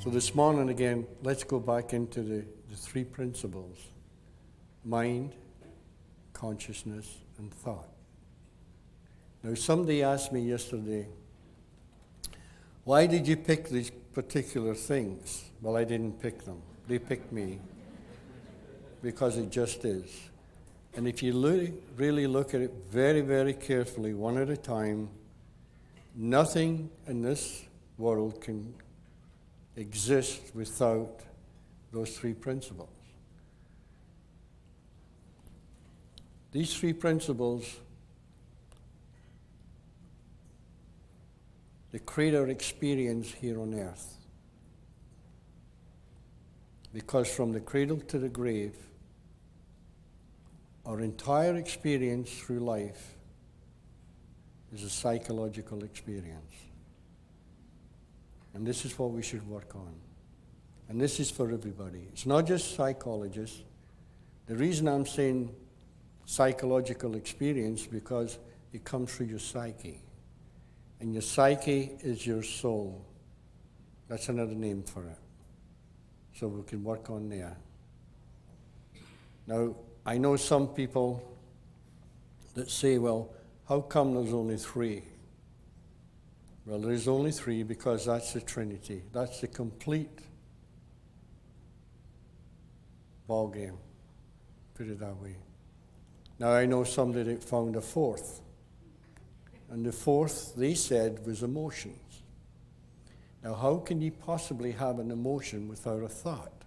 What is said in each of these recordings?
So this morning again, let's go back into the three principles: mind, consciousness, and thought. Now, somebody asked me yesterday, why did you pick these particular things? Well, I didn't pick them. They picked me because it just is. And if you really look at it very, very carefully, one at a time, nothing in this world can exist without those three principles. These three principles, they create our experience here on earth. Because from the cradle to the grave, our entire experience through life is a psychological experience. And this is what we should work on. And this is for everybody. It's not just psychologists. The reason I'm saying psychological experience because it comes through your psyche. And your psyche is your soul. That's another name for it. So we can work on there. Now, I know some people that say, well, how come there's only three? Well, there's only three because that's the Trinity. That's the complete ball game. Put it that way. Now, I know somebody that found a fourth. And the fourth, they said, was emotions. Now, how can you possibly have an emotion without a thought?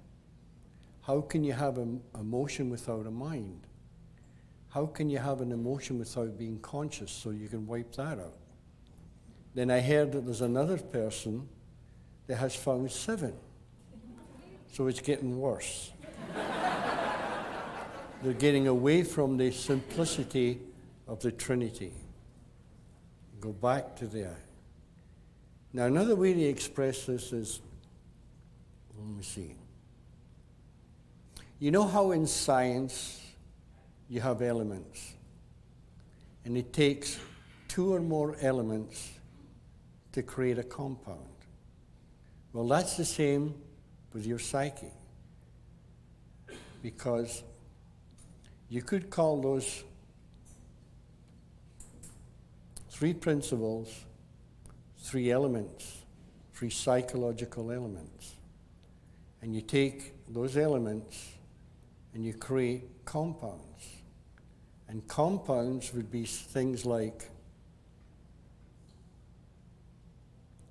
How can you have an emotion without a mind? How can you have an emotion without being conscious so you can wipe that out? Then I heard that there's another person that has found 7. So it's getting worse. They're getting away from the simplicity of the Trinity. Go back to there. Now, another way to express this is, let me see. You know how in science you have elements, and it takes 2 or more elements to create a compound. Well, that's the same with your psyche, because you could call those 3 principles 3 elements, 3 psychological elements. And you take those elements and you create compounds. And compounds would be things like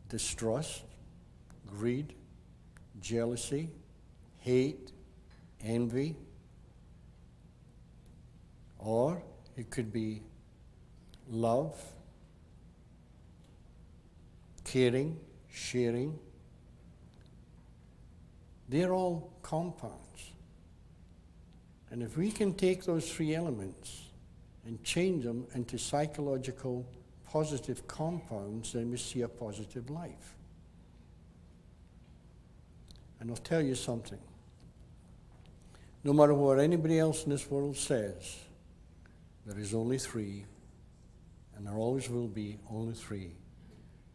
distrust, greed, jealousy, hate, envy, or it could be love, caring, sharing. They're all compounds. And if we can take those 3 elements and change them into psychological positive compounds, then we see a positive life. And I'll tell you something. No matter what anybody else in this world says, there is only 3, and there always will be only 3.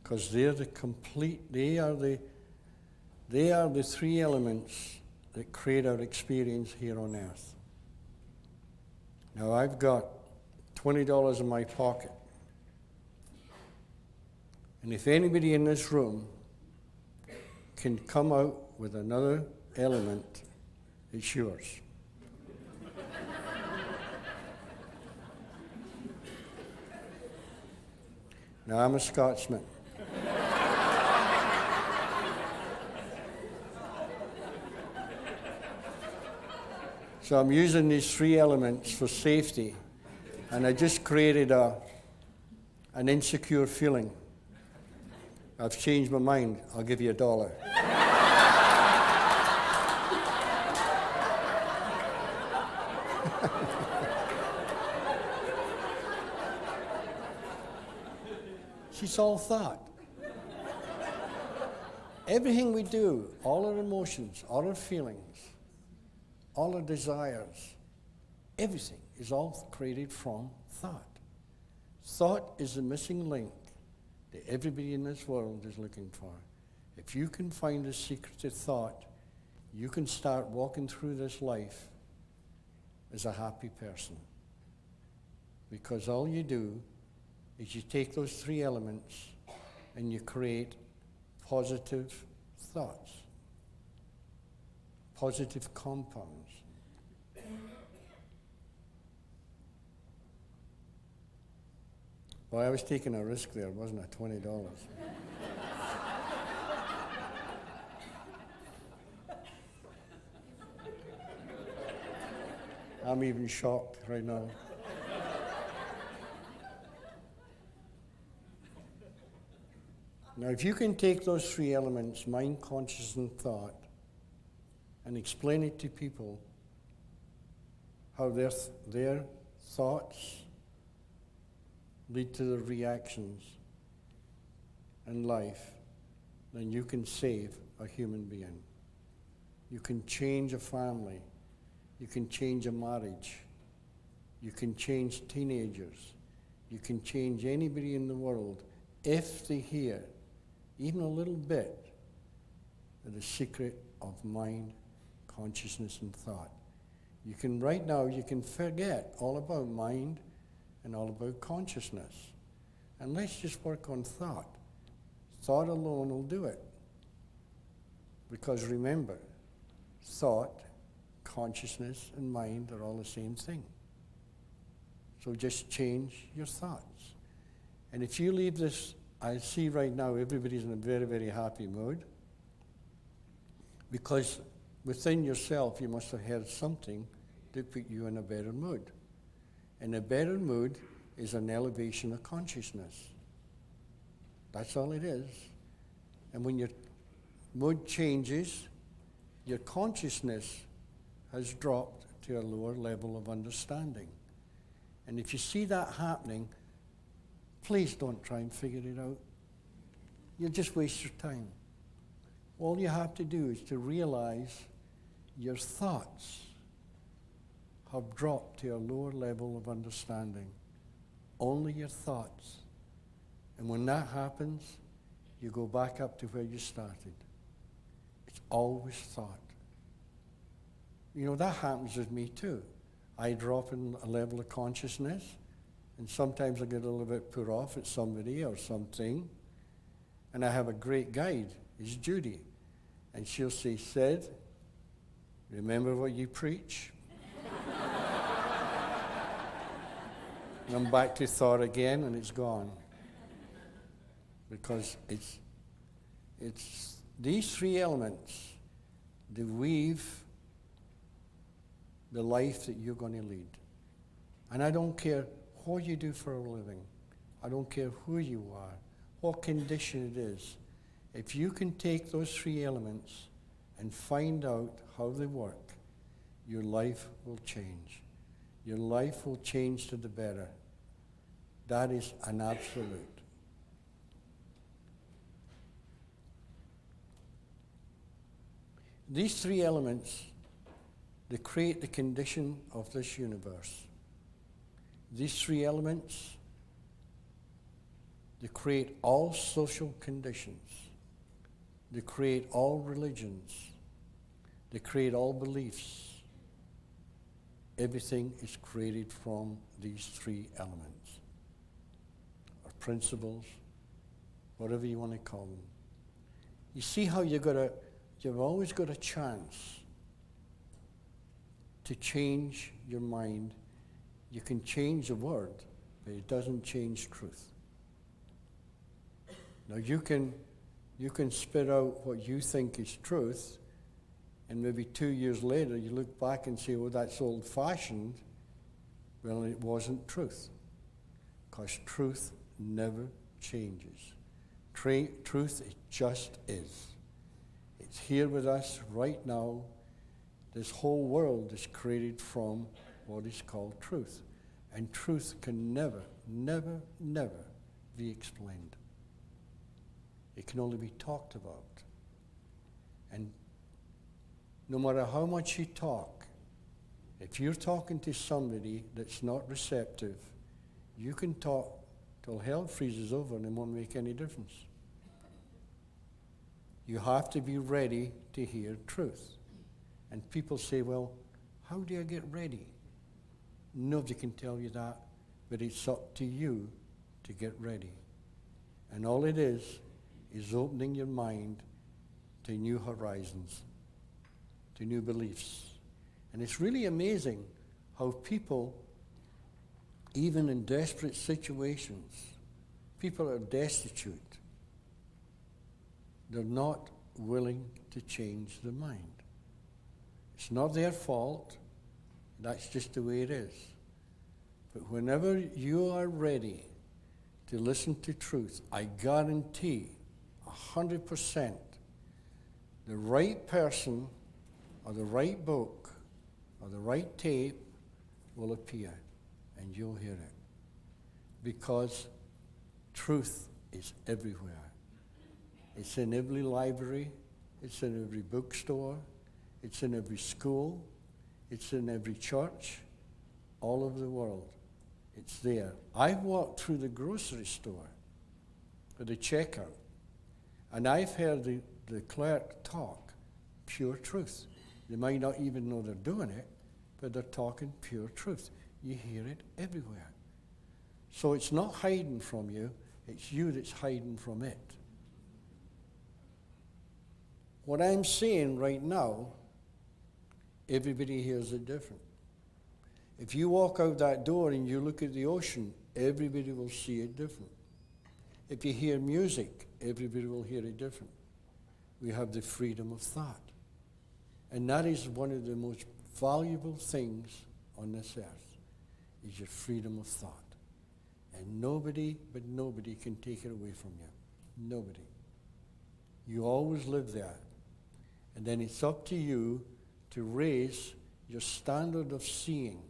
Because they're the complete, they are the 3 elements that create our experience here on earth. Now, I've got $20 in my pocket. And if anybody in this room can come out with another element, it's yours. Now, I'm a Scotsman. So I'm using these 3 elements for safety, and I just created an insecure feeling. I've changed my mind. I'll give you $1. It's all thought. Everything we do, all our emotions, all our feelings, all our desires, everything is all created from thought. Thought is the missing link that everybody in this world is looking for. If you can find the secret to thought, you can start walking through this life as a happy person. Because all you do is you take those three elements and you create positive thoughts, positive compounds. Well, I was taking a risk there, wasn't I? $20. I'm even shocked right now. Now, if you can take those three elements, mind, consciousness, and thought, and explain it to people, how their thoughts lead to their reactions in life, then you can save a human being. You can change a family. You can change a marriage. You can change teenagers. You can change anybody in the world if they hear even a little bit of the secret of mind, consciousness, and thought. You can, right now, you can forget all about mind and all about consciousness. And let's just work on thought. Thought alone will do it. Because remember, thought, consciousness, and mind are all the same thing. So just change your thoughts. And if you leave this, I see right now everybody's in a very, very happy mood. Because within yourself, you must have heard something to put you in a better mood. And a better mood is an elevation of consciousness. That's all it is. And when your mood changes, your consciousness has dropped to a lower level of understanding. And if you see that happening, please don't try and figure it out. You'll just waste your time. All you have to do is to realize your thoughts have dropped to a lower level of understanding. Only your thoughts. And when that happens, you go back up to where you started. It's always thought. You know, that happens with me too. I drop in a level of consciousness, and sometimes I get a little bit put off at somebody or something. And I have a great guide, it's Judy. And she'll say, Sid, remember what you preach? And I'm back to thought again, and it's gone. Because it's these three elements that weave the life that you're going to lead. And I don't care what you do for a living. I don't care who you are, what condition it is. If you can take those three elements and find out how they work, your life will change. Your life will change to the better. That is an absolute. These three elements, they create the condition of this universe. These three elements, they create all social conditions. They create all religions. They create all beliefs. Everything is created from these three elements, or principles, whatever you want to call them. You see how you've always got a chance to change your mind. You can change a word, but it doesn't change truth. Now you can spit out what you think is truth, and maybe 2 years later you look back and say, well, that's old-fashioned. Well, it wasn't truth, because truth never changes. Truth, it just is. It's here with us right now. This whole world is created from what is called truth. And truth can never, never, never be explained. It can only be talked about. And no matter how much you talk, if you're talking to somebody that's not receptive, you can talk till hell freezes over and it won't make any difference. You have to be ready to hear truth. And people say, well, how do I get ready? Nobody can tell you that, but it's up to you to get ready. And all it is opening your mind to new horizons, to new beliefs. And it's really amazing how people, even in desperate situations, people are destitute. They're not willing to change their mind. It's not their fault. That's just the way it is. But whenever you are ready to listen to truth, I guarantee 100% the right person or the right book or the right tape will appear and you'll hear it. Because truth is everywhere. It's in every library, it's in every bookstore, it's in every school, it's in every church, all over the world. It's there. I've walked through the grocery store for the checkout, and I've heard the clerk talk pure truth. They might not even know they're doing it, but they're talking pure truth. You hear it everywhere. So it's not hiding from you, it's you that's hiding from it. What I'm saying right now, everybody hears it different. If you walk out that door and you look at the ocean, everybody will see it different. If you hear music, everybody will hear it different. We have the freedom of thought. And that is one of the most valuable things on this earth, is your freedom of thought. And nobody can take it away from you. Nobody. You always live there. And then it's up to you to raise your standard of seeing.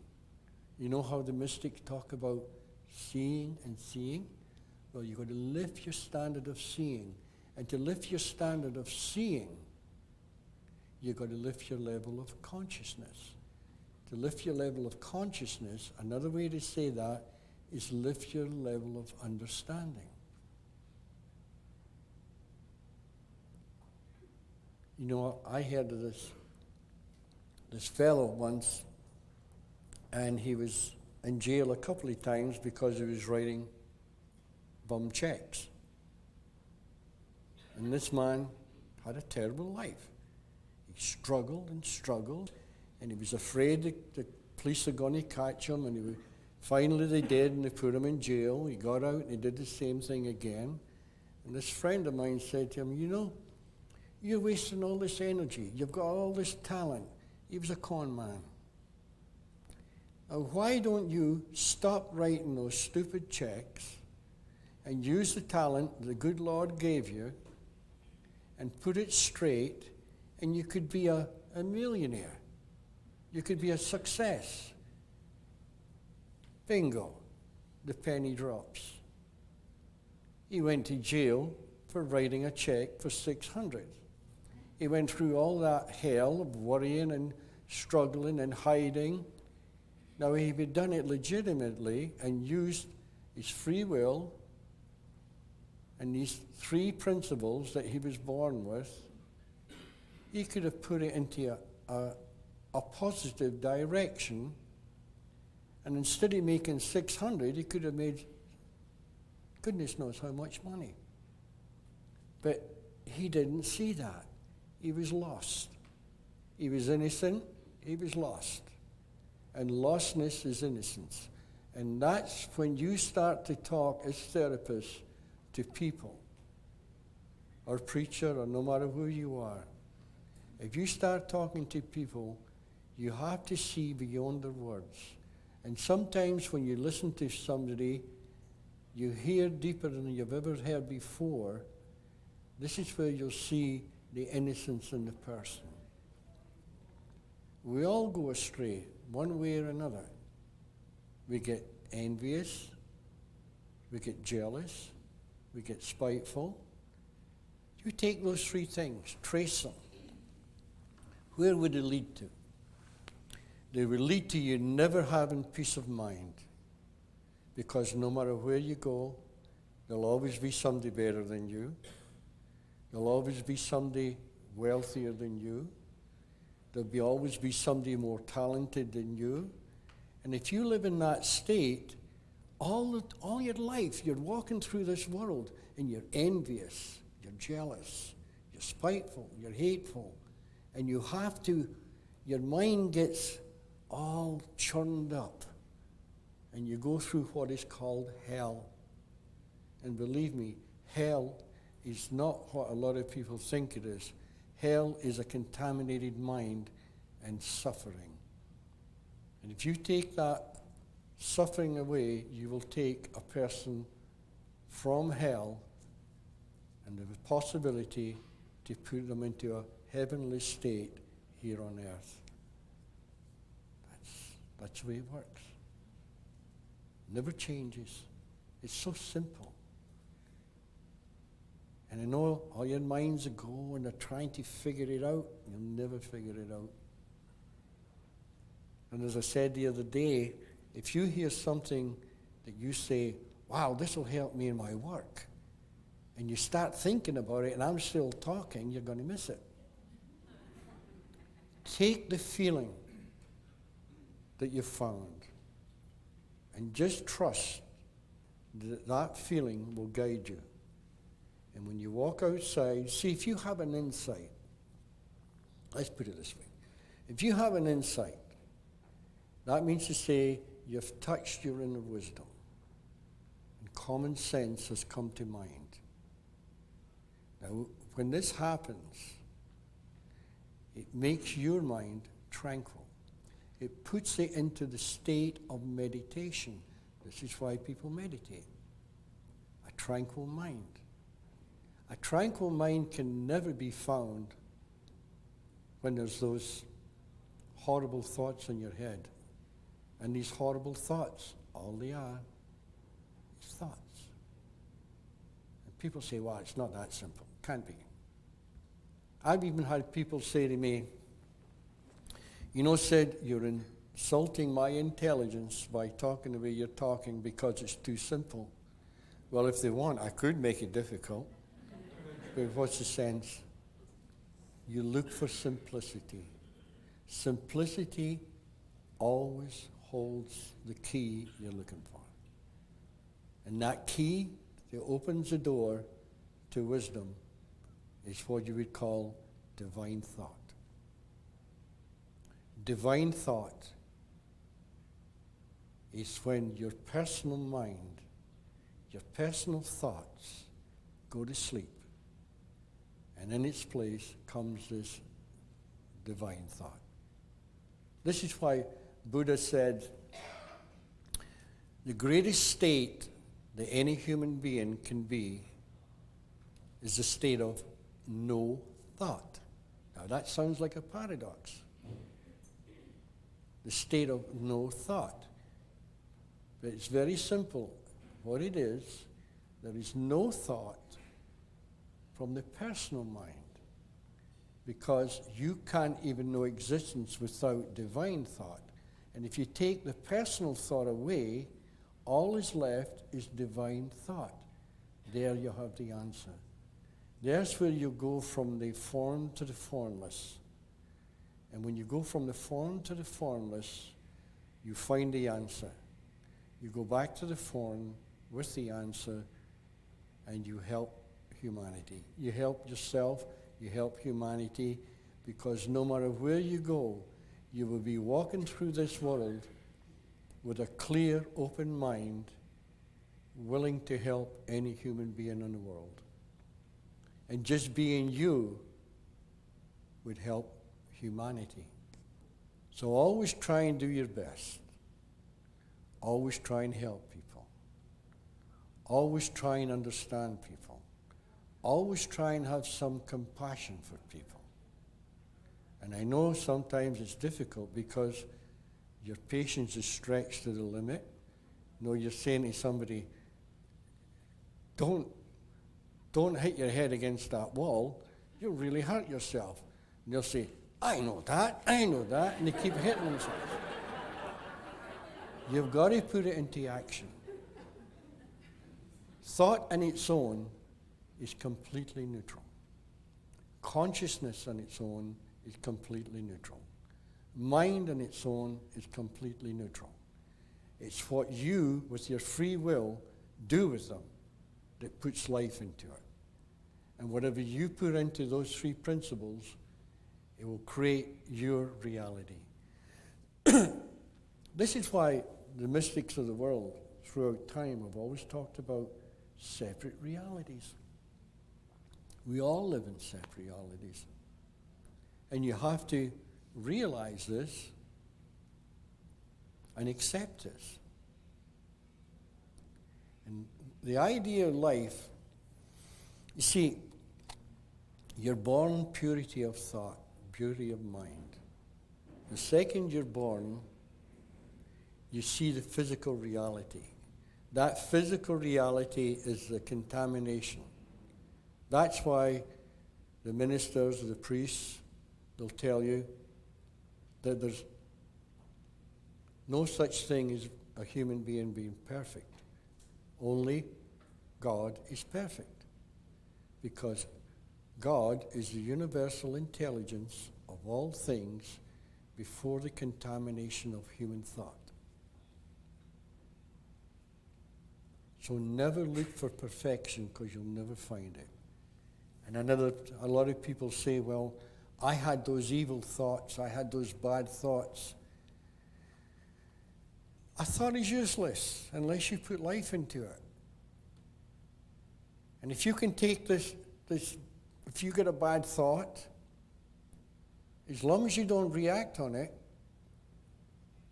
You know how the mystics talk about seeing and seeing? Well, you've got to lift your standard of seeing. And to lift your standard of seeing, you've got to lift your level of consciousness. To lift your level of consciousness, another way to say that is lift your level of understanding. You know, I heard of this fellow once, and he was in jail a couple of times because he was writing bum checks. And this man had a terrible life. He struggled and struggled, and he was afraid that the police are going to catch him, and finally they did, and they put him in jail. He got out, and he did the same thing again. And this friend of mine said to him, you know, you're wasting all this energy. You've got all this talent. He was a con man. Now, why don't you stop writing those stupid checks and use the talent the good Lord gave you and put it straight, and you could be a millionaire. You could be a success. Bingo. The penny drops. He went to jail for writing a check for $600. He went through all that hell of worrying and struggling and hiding. Now, if he'd done it legitimately and used his free will and these three principles that he was born with, he could have put it into a positive direction, and instead of making 600, he could have made goodness knows how much money. But he didn't see that. He was lost. He was innocent, he was lost. And lostness is innocence. And that's when you start to talk as therapists to people, or preacher, or no matter who you are. If you start talking to people, you have to see beyond their words. And sometimes when you listen to somebody, you hear deeper than you've ever heard before. This is where you'll see the innocence in the person. We all go astray, one way or another. We get envious, we get jealous, we get spiteful. You take those three things, trace them. Where would they lead to? They will lead to you never having peace of mind, because no matter where you go, there'll always be somebody better than you. There'll always be somebody wealthier than you. There'll always be somebody more talented than you. And if you live in that state, all your life, you're walking through this world and you're envious, you're jealous, you're spiteful, you're hateful. And you have to, your mind gets all churned up. And you go through what is called hell. And believe me, hell is not what a lot of people think it is. Hell is a contaminated mind and suffering. And if you take that suffering away, you will take a person from hell and the possibility to put them into a heavenly state here on earth. That's the way it works. Never changes. It's so simple. And I know all your minds go and they're trying to figure it out. You'll never figure it out. And as I said the other day, if you hear something that you say, wow, this will help me in my work, and you start thinking about it and I'm still talking, you're going to miss it. Take the feeling that you found and just trust that that feeling will guide you. And when you walk outside, see if you have an insight. Let's put it this way. If you have an insight, that means to say you've touched your inner wisdom and common sense has come to mind. Now, when this happens, it makes your mind tranquil. It puts it into the state of meditation. This is why people meditate. A tranquil mind. A tranquil mind can never be found when there's those horrible thoughts in your head. And these horrible thoughts, all they are is thoughts. And people say, well, it's not that simple. Can't be. I've even had people say to me, you know, Sid, you're insulting my intelligence by talking the way you're talking because it's too simple. Well, if they want, I could make it difficult. But what's the sense? You look for simplicity. Simplicity always holds the key you're looking for. And that key that opens the door to wisdom is what you would call divine thought. Divine thought is when your personal mind, your personal thoughts go to sleep. And in its place comes this divine thought. This is why Buddha said, the greatest state that any human being can be is the state of no thought. Now that sounds like a paradox. The state of no thought. But it's very simple. What it is, there is no thought from the personal mind, because you can't even know existence without divine thought. And if you take the personal thought away, all is left is divine thought. There you have the answer. There's where you go from the form to the formless. And when you go from the form to the formless, you find the answer. You go back to the form with the answer, and you help humanity. You help yourself, you help humanity, because no matter where you go, you will be walking through this world with a clear, open mind, willing to help any human being in the world. And just being you would help humanity. So always try and do your best. Always try and help people. Always try and understand people. Always try and have some compassion for people. And I know sometimes it's difficult because your patience is stretched to the limit. You know, you're saying to somebody, don't hit your head against that wall. You'll really hurt yourself. And they'll say, I know that, and they keep hitting themselves. You've got to put it into action. Thought on its own is completely neutral. Consciousness on its own is completely neutral. Mind on its own is completely neutral. It's what you, with your free will, do with them that puts life into it. And whatever you put into those three principles, it will create your reality. This is why the mystics of the world throughout time have always talked about separate realities. We all live in separate realities. And you have to realize this and accept this. And the idea of life, you see, you're born purity of thought, purity of mind. The second you're born, you see the physical reality. That physical reality is the contamination. That's why the ministers, the priests, they'll tell you that there's no such thing as a human being being perfect. Only God is perfect. Because God is the universal intelligence of all things before the contamination of human thought. So never look for perfection, because you'll never find it. And a lot of people say, well, I had those evil thoughts, I had those bad thoughts. A thought is useless unless you put life into it. And if you can take this, if you get a bad thought, as long as you don't react on it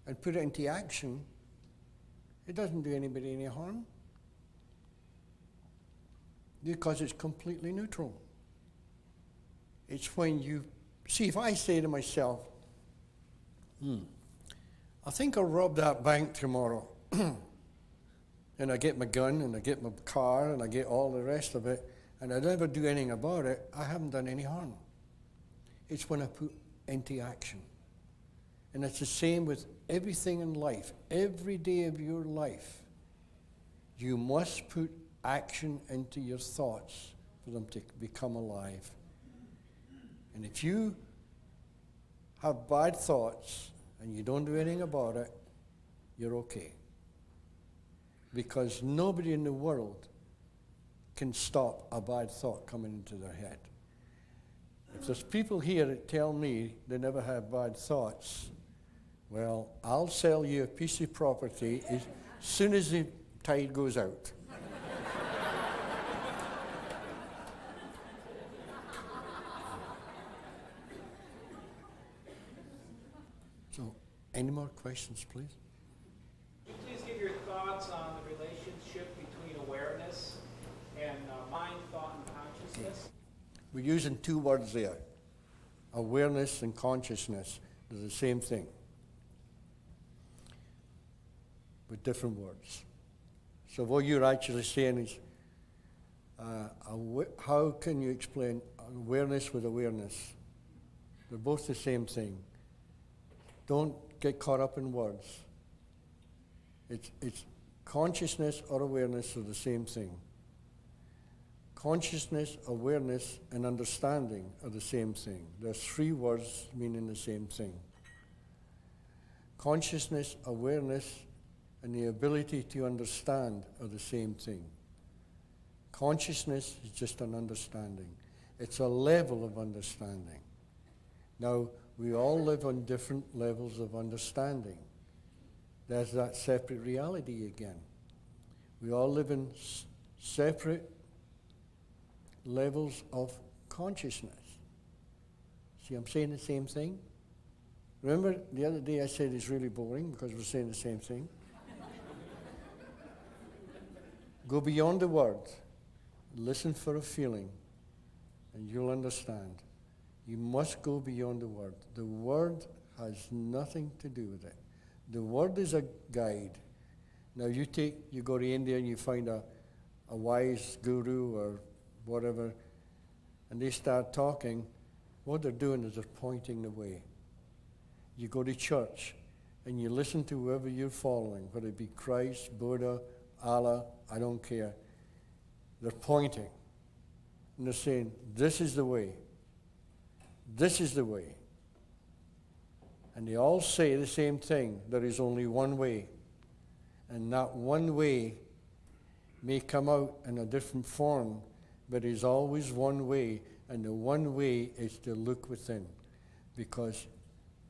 and put it into action, it doesn't do anybody any harm. Because it's completely neutral. It's when you, see, if I say to myself, I think I'll rob that bank tomorrow. And I get my gun, and I get my car, and I get all the rest of it, and I never do anything about it, I haven't done any harm. It's when I put into action. And it's the same with everything in life. Every day of your life, you must put action into your thoughts for them to become alive. And if you have bad thoughts and you don't do anything about it, you're okay. Because nobody in the world can stop a bad thought coming into their head. If there's people here that tell me they never have bad thoughts, well, I'll sell you a piece of property as soon as the tide goes out. So, any more questions, please? Could you please give your thoughts on the relationship between awareness and mind, thought, and consciousness? We're using two words there. Awareness and consciousness. They're the same thing, with different words. So what you're actually saying is, how can you explain awareness with awareness? They're both the same thing. Don't get caught up in words. It's consciousness or awareness are the same thing. Consciousness, awareness, and understanding are the same thing. There's three words meaning the same thing. Consciousness, awareness, and the ability to understand are the same thing. Consciousness is just an understanding. It's a level of understanding. Now, we all live on different levels of understanding. There's that separate reality again. We all live in separate levels of consciousness. See, I'm saying the same thing. Remember the other day I said it's really boring because we're saying the same thing? Go beyond the word. Listen for a feeling, and you'll understand. You must go beyond the word. The word has nothing to do with it. The word is a guide. Now you go to India and you find a wise guru or whatever, and they start talking. What they're doing is they're pointing the way. You go to church and you listen to whoever you're following, whether it be Christ, Buddha, Allah, I don't care. They're pointing. And they're saying, this is the way. This is the way. And they all say the same thing. There is only one way. And that one way may come out in a different form, but there's always one way. And the one way is to look within. Because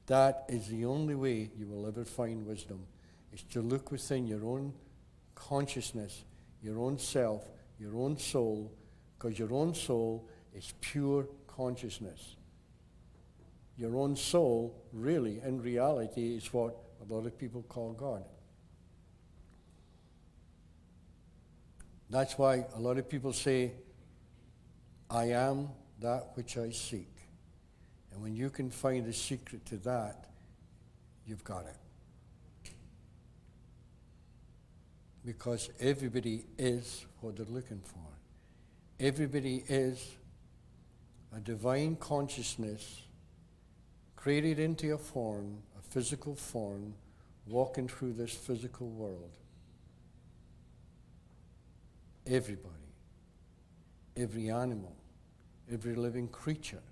that is the only way you will ever find wisdom, is to look within your own consciousness, your own self, your own soul, because your own soul is pure consciousness. Your own soul, really, in reality, is what a lot of people call God. That's why a lot of people say, I am that which I seek. And when you can find the secret to that, you've got it. Because everybody is what they're looking for. Everybody is a divine consciousness created into a form, a physical form, walking through this physical world. Everybody, every animal, every living creature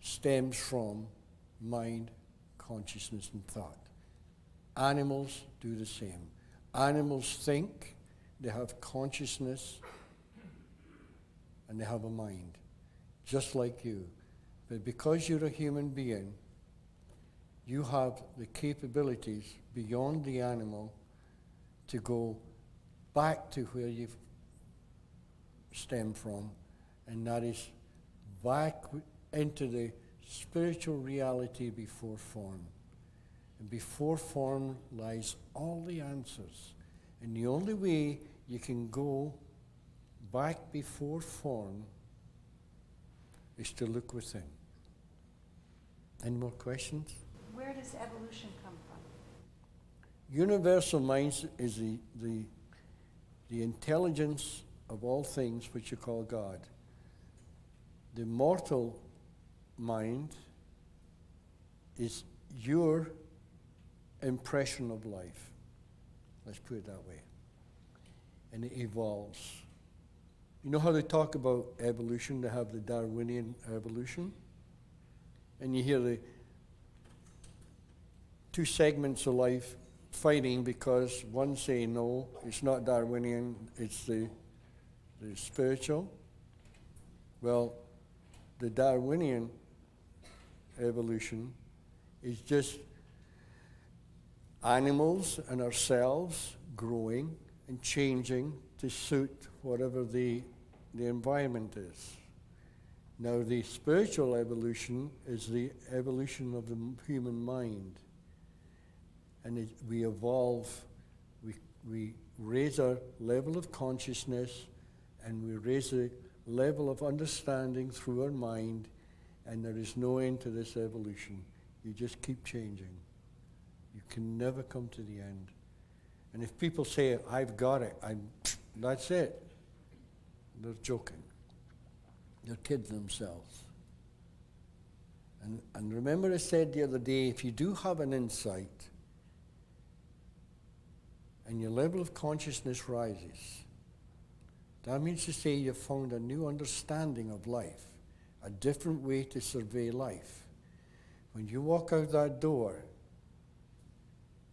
stems from mind, consciousness, and thought. Animals do the same. Animals think, they have consciousness, and they have a mind, just like you. But because you're a human being, you have the capabilities beyond the animal to go back to where you've stemmed from, and that is back into the spiritual reality before form. And before form lies all the answers. And the only way you can go back before form is to look within. Any more questions? Where does evolution come from? Universal minds is the intelligence of all things which you call God. The mortal mind is your impression of life. Let's put it that way. And it evolves. You know how they talk about evolution? They have the Darwinian evolution. And you hear the two segments of life fighting because one say no, it's not Darwinian, it's the spiritual. Well, the Darwinian evolution is just animals and ourselves growing and changing to suit whatever the environment is. Now, the spiritual evolution is the evolution of the human mind. And we evolve, we raise our level of consciousness, and we raise the level of understanding through our mind, and there is no end to this evolution. You just keep changing. You can never come to the end. And if people say, I've got it, that's it, they're joking. They're kidding themselves. And remember I said the other day, if you do have an insight, and your level of consciousness rises, that means to say you've found a new understanding of life, a different way to survey life. When you walk out that door,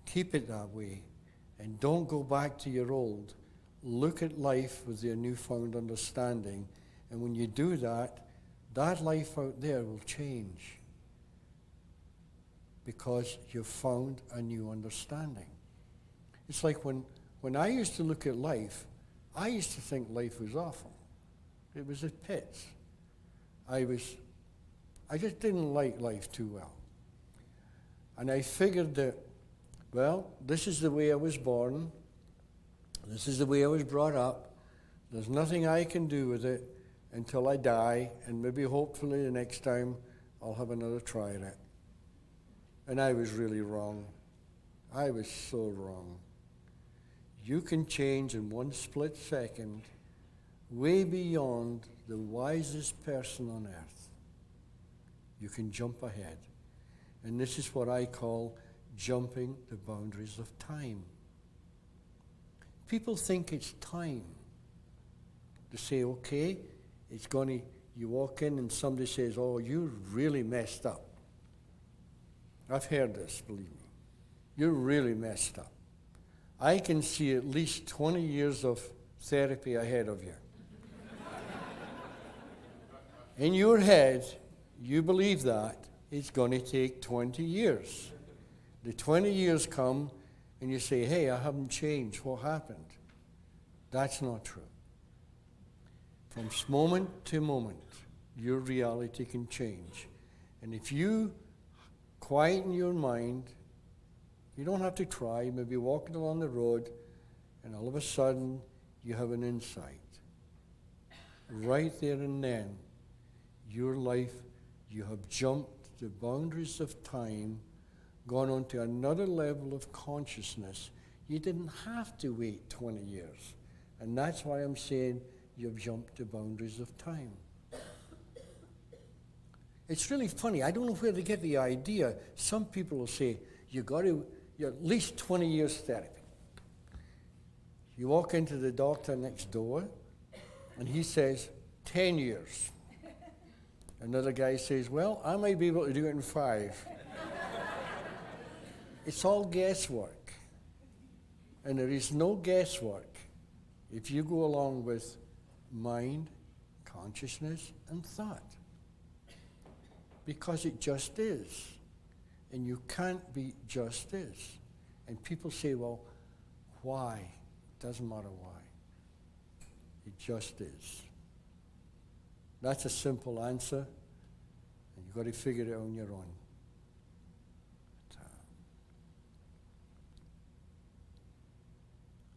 keep it that way, and don't go back to your old. Look at life with your newfound understanding, and when you do that, that life out there will change because you've found a new understanding. It's like when I used to look at life, I used to think life was awful. It was a pit. I just didn't like life too well. And I figured that, well, this is the way I was born. This is the way I was brought up. There's nothing I can do with it until I die, and maybe hopefully the next time I'll have another try at it. And I was really wrong. I was so wrong. You can change in one split second way beyond the wisest person on earth. You can jump ahead. And this is what I call jumping the boundaries of time. People think it's time to say, okay, it's going to you walk in and somebody says, oh, you really messed up. I've heard this, believe me. You're really messed up. I can see at least 20 years of therapy ahead of you. In your head, you believe that it's going to take 20 years. The 20 years come, and you say, hey, I haven't changed. What happened? That's not true. From moment to moment, your reality can change. And if you quieten your mind, you don't have to try. You may be walking along the road, and all of a sudden, you have an insight. Right there and then, your life, you have jumped the boundaries of time, gone on to another level of consciousness. You didn't have to wait 20 years. And that's why I'm saying you've jumped the boundaries of time. It's really funny. I don't know where they get the idea. Some people will say, you're at least 20 years therapy. You walk into the doctor next door, and he says, 10 years. Another guy says, well, I might be able to do it in 5. It's all guesswork. And there is no guesswork if you go along with mind, consciousness, and thought. Because it just is. And you can't be just is. And people say, well, why? It doesn't matter why. It just is. That's a simple answer, and you've got to figure it out on your own.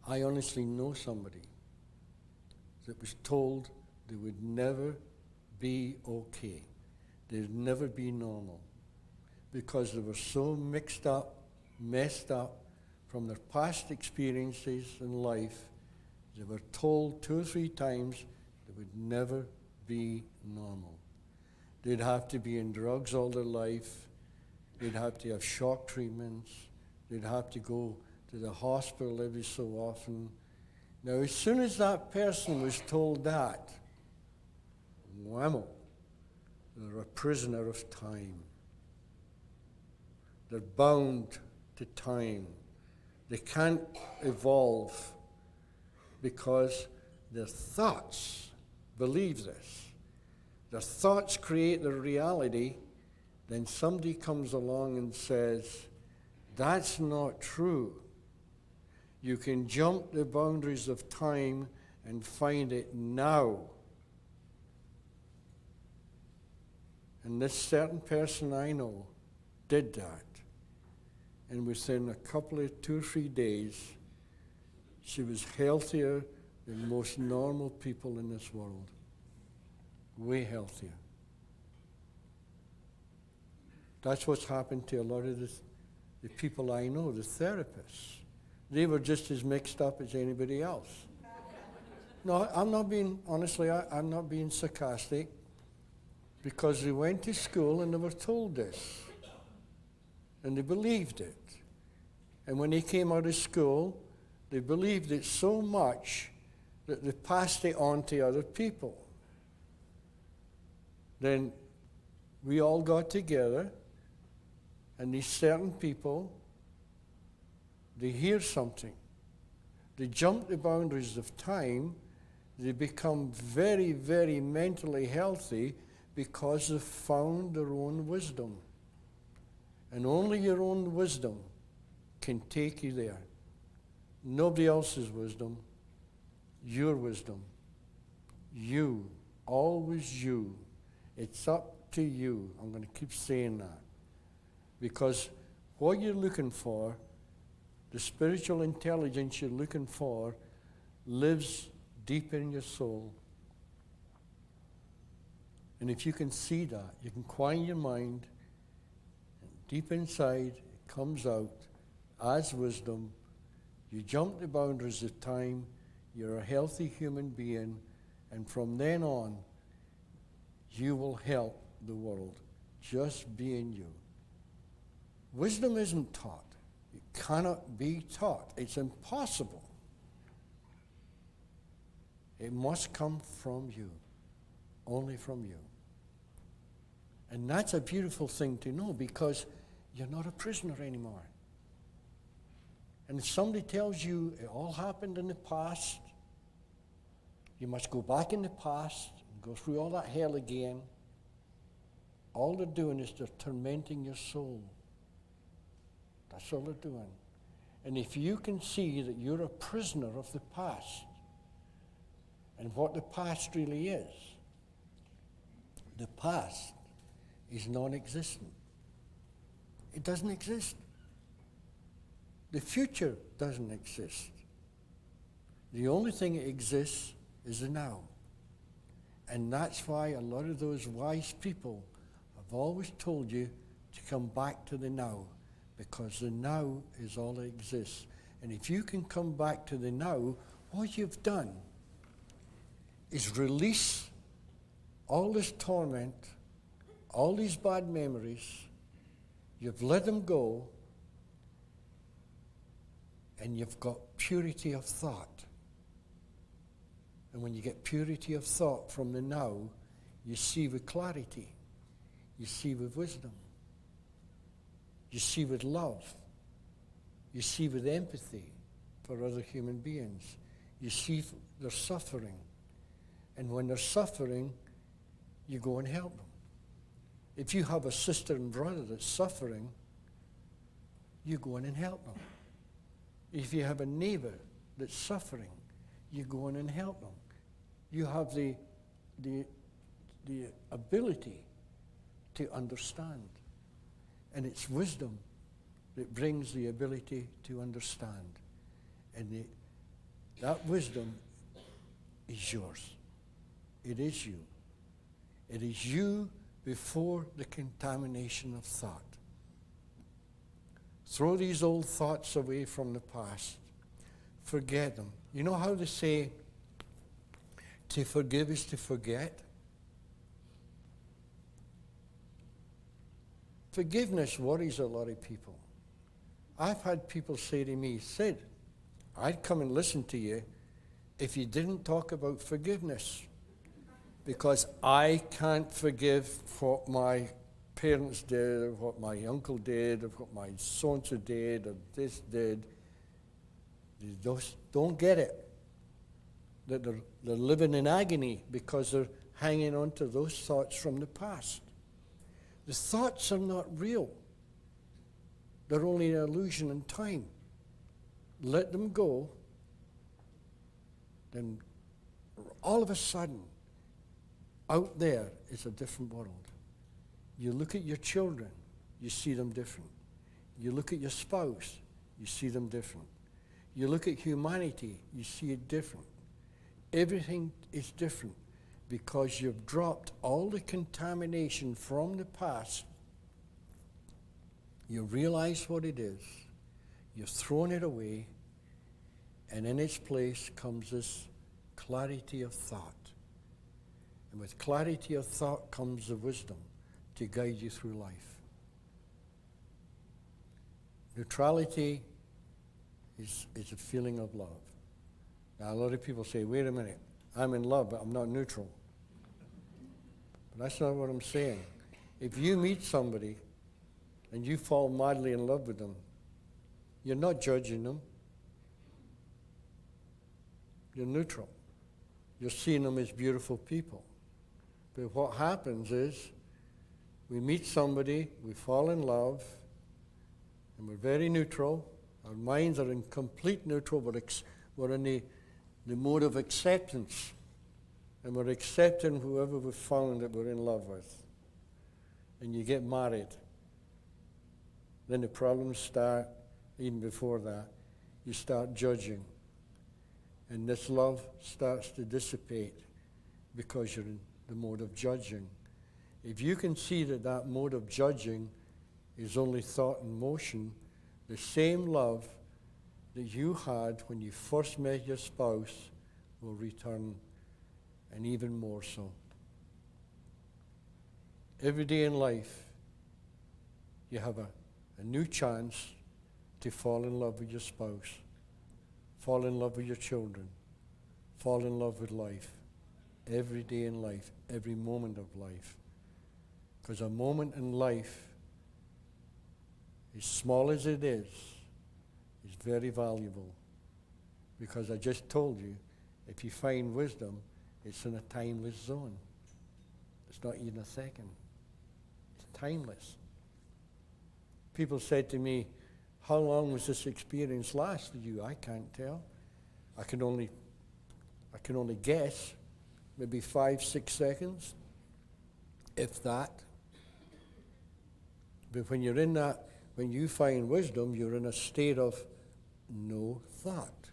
I honestly know somebody that was told they would never be okay. They'd never be normal because they were so mixed up, messed up from their past experiences in life. They were told 2 or 3 times they would never be normal. They'd have to be in drugs all their life. They'd have to have shock treatments. They'd have to go to the hospital every so often. Now, as soon as that person was told that, whammo, they're a prisoner of time. They're bound to time. They can't evolve because their thoughts believe this. Their thoughts create their reality. Then somebody comes along and says, that's not true. You can jump the boundaries of time and find it now. And this certain person I know did that. And within a couple of 2 or 3 days, she was healthier than most normal people in this world. Way healthier. That's what's happened to a lot of the people I know, the therapists. They were just as mixed up as anybody else. No, I'm not being, honestly, I'm not being sarcastic, because they went to school and they were told this. And they believed it. And when they came out of school, they believed it so much that they passed it on to other people. Then we all got together, and these certain people, they hear something. They jump the boundaries of time. They become very, very mentally healthy because they've found their own wisdom. And only your own wisdom can take you there. Nobody else's wisdom. Your wisdom. You. Always you. It's up to you. I'm going to keep saying that. Because what you're looking for, the spiritual intelligence you're looking for, lives deep in your soul. And if you can see that, you can quiet your mind, and deep inside, it comes out as wisdom. You jump the boundaries of time, you're a healthy human being, and from then on, you will help the world, just being you. Wisdom isn't taught. It cannot be taught. It's impossible. It must come from you. only from you. And that's a beautiful thing to know, because you're not a prisoner anymore. And if somebody tells you it all happened in the past, you must go back in the past and go through all that hell again, all they're doing is they're tormenting your soul. That's all they're doing. And if you can see that you're a prisoner of the past, and what the past really is, the past is non-existent. It doesn't exist. The future doesn't exist. The only thing that exists is the now. And that's why a lot of those wise people have always told you to come back to the now, because the now is all that exists. And if you can come back to the now, what you've done is release all this torment, all these bad memories. You've let them go, and you've got purity of thought. And when you get purity of thought from the now, you see with clarity, you see with wisdom, you see with love, you see with empathy for other human beings. You see their suffering. And when they're suffering, you go and help them. If you have a sister and brother that's suffering, you go in and help them. If you have a neighbor that's suffering, you go in and help them. You have the ability to understand. And it's wisdom that brings the ability to understand. And that wisdom is yours. It is you. It is you before the contamination of thought. Throw these old thoughts away from the past. Forget them. You know how they say to forgive is to forget? Forgiveness worries a lot of people. I've had people say to me, Sid, I'd come and listen to you if you didn't talk about forgiveness, because I can't forgive what my parents did, or what my uncle did, or what my so-and-so did, or this did. They just don't get it. That they're living in agony because they're hanging on to those thoughts from the past. The thoughts are not real. They're only an illusion in time. Let them go, then all of a sudden, out there is a different world. You look at your children, you see them different. You look at your spouse, you see them different. You look at humanity, you see it different. Everything is different because you've dropped all the contamination from the past. You realize what it is. You've thrown it away, and in its place comes this clarity of thought. And with clarity of thought comes the wisdom to guide you through life. Neutrality is a feeling of love. Now, a lot of people say, wait a minute, I'm in love, but I'm not neutral. But that's not what I'm saying. If you meet somebody and you fall madly in love with them, you're not judging them. You're neutral. You're seeing them as beautiful people. But what happens is, we meet somebody, we fall in love, and we're very neutral. Our minds are in complete neutral. We're in the mode of acceptance. And we're accepting whoever we've found that we're in love with. And you get married. Then the problems start, even before that. You start judging. And this love starts to dissipate because you're in the mode of judging. If you can see that that mode of judging is only thought and motion, the same love that you had when you first met your spouse will return, and even more so. Every day in life, you have a new chance to fall in love with your spouse, fall in love with your children, fall in love with life. every day in life, every moment of life. Because a moment in life, as small as it is very valuable. Because I just told you, if you find wisdom, it's in a timeless zone. It's not even a second. It's timeless. People said to me, how long was this experience last for you? I can't tell. I can only guess, maybe 5, 6 seconds, if that. But when you're in that, when you find wisdom, you're in a state of no thought.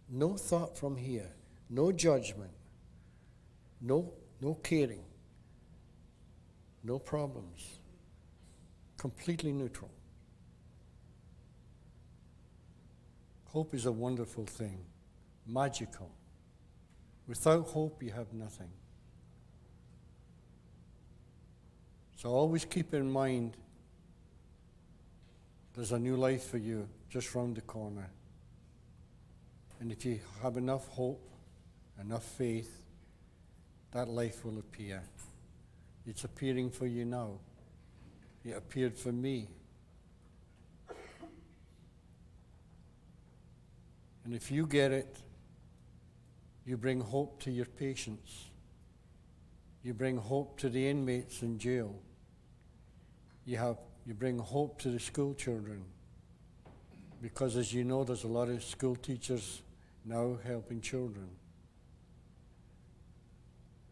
No thought from here. No judgment. No caring. No problems. Completely neutral. Hope is a wonderful thing. Magical. Without hope, you have nothing. So always keep in mind, there's a new life for you just round the corner. And if you have enough hope, enough faith, that life will appear. It's appearing for you now. It appeared for me. And if you get it, you bring hope to your patients. You bring hope to the inmates in jail. You bring hope to the school children. Because as you know, there's a lot of school teachers now helping children.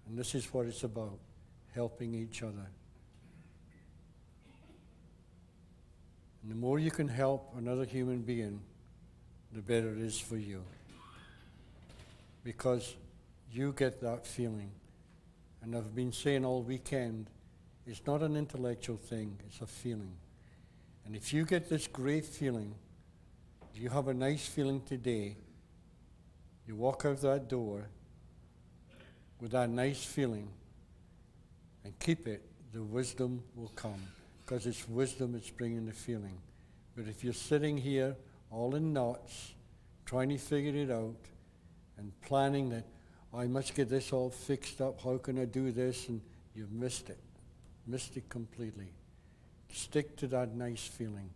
And this is what it's about, helping each other. And the more you can help another human being, the better it is for you. Because you get that feeling. And I've been saying all weekend, it's not an intellectual thing, it's a feeling. And if you get this great feeling, you have a nice feeling today, you walk out that door with that nice feeling and keep it, the wisdom will come. Because it's wisdom that's bringing the feeling. But if you're sitting here all in knots, trying to figure it out, and planning that, I must get this all fixed up, how can I do this? And you've missed it completely. Stick to that nice feeling.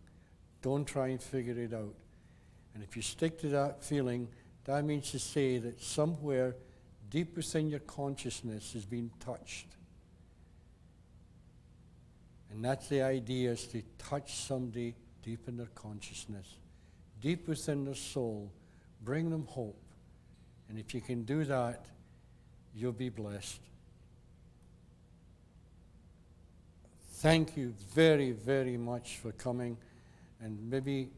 Don't try and figure it out. And if you stick to that feeling, that means to say that somewhere deep within your consciousness has been touched. And that's the idea, is to touch somebody deep in their consciousness, deep within their soul, bring them hope. And if you can do that, you'll be blessed. Thank you very, very much for coming. And maybe,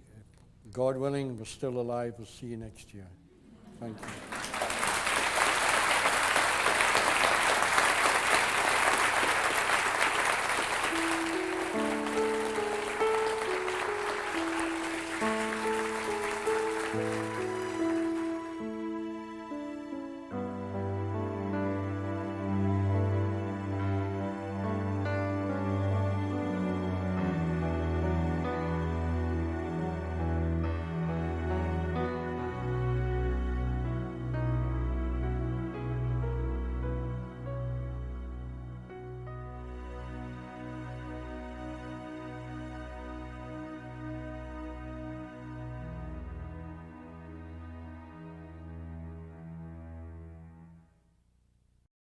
God willing, we're still alive. We'll see you next year. Thank you.